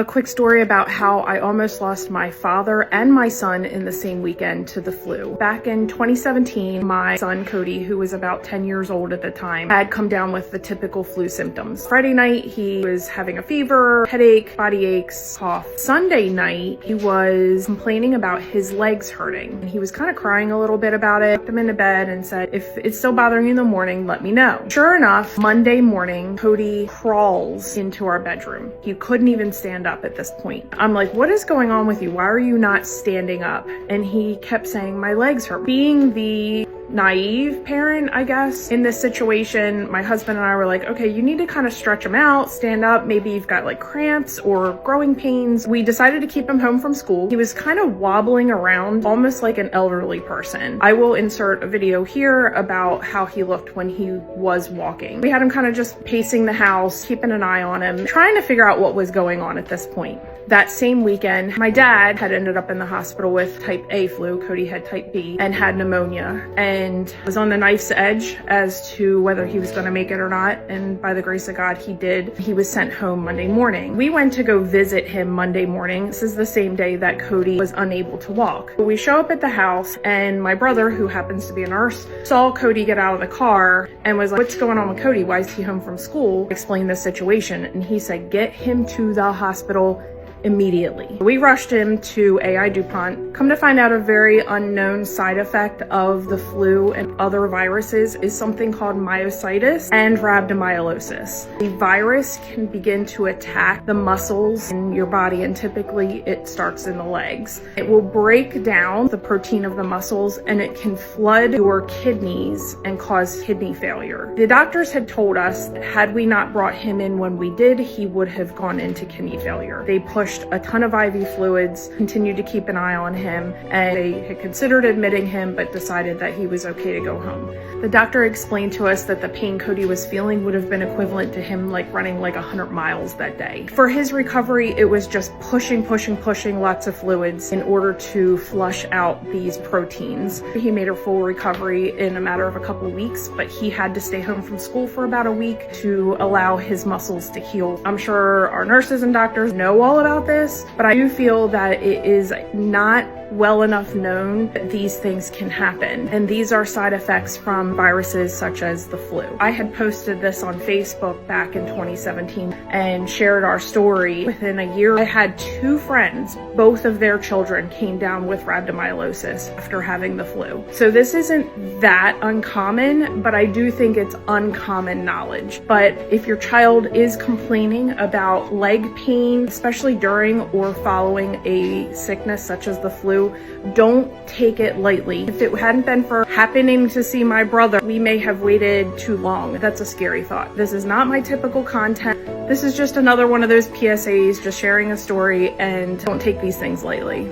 A quick story about how I almost lost my father and my son in the same weekend to the flu. Back in 2017, my son Cody, who was about 10 years old at the time, had come down with the typical flu symptoms. Friday night, he was having a fever, headache, body aches, cough. Sunday night, he was complaining about his legs hurting. He was kind of crying a little bit about it. I took him into bed and said, if it's still bothering you in the morning, let me know. Sure enough, Monday morning, Cody crawls into our bedroom. He couldn't even stand up at this point. I'm like, what is going on with you? Why are you not standing up? And he kept saying, my legs hurt. Being the naive parent, I guess, in this situation, my husband and I were like, okay, you need to kind of stretch him out, stand up. Maybe you've got like cramps or growing pains. We decided to keep him home from school. He was kind of wobbling around, almost like an elderly person. I will insert a video here about how he looked when he was walking. We had him kind of just pacing the house, keeping an eye on him, trying to figure out what was going on at this point. That same weekend, my dad had ended up in the hospital with type A flu. Cody had type B and had pneumonia and was on the knife's edge as to whether he was going to make it or not. And by the grace of God, he did. He was sent home Monday morning. We went to go visit him Monday morning. This is the same day that Cody was unable to walk. We show up at the house and my brother, who happens to be a nurse, saw Cody get out of the car and was like, what's going on with Cody? Why is he home from school? Explained the situation. And he said, get him to the hospital immediately. We rushed him to AI DuPont. Come to find out, a very unknown side effect of the flu and other viruses is something called myositis and rhabdomyolysis. The virus can begin to attack the muscles in your body, and typically it starts in the legs. It will break down the protein of the muscles and it can flood your kidneys and cause kidney failure. The doctors had told us that had we not brought him in when we did, he would have gone into kidney failure. They pushed a ton of IV fluids, continued to keep an eye on him, and they had considered admitting him but decided that he was okay to go home. The doctor explained to us that the pain Cody was feeling would have been equivalent to him like running like 100 miles that day. For his recovery, it was just pushing lots of fluids in order to flush out these proteins. He made a full recovery in a matter of a couple weeks, but he had to stay home from school for about a week to allow his muscles to heal. I'm sure our nurses and doctors know all about this, but I do feel that it is not well enough known that these things can happen. And these are side effects from viruses such as the flu. I had posted this on Facebook back in 2017 and shared our story. Within a year, I had 2 friends, both of their children came down with rhabdomyolysis after having the flu. So this isn't that uncommon, but I do think it's uncommon knowledge. But if your child is complaining about leg pain, especially during or following a sickness such as the flu, don't take it lightly. If it hadn't been for happening to see my brother, we may have waited too long. That's a scary thought. This is not my typical content. This is just another one of those PSAs, just sharing a story, and don't take these things lightly.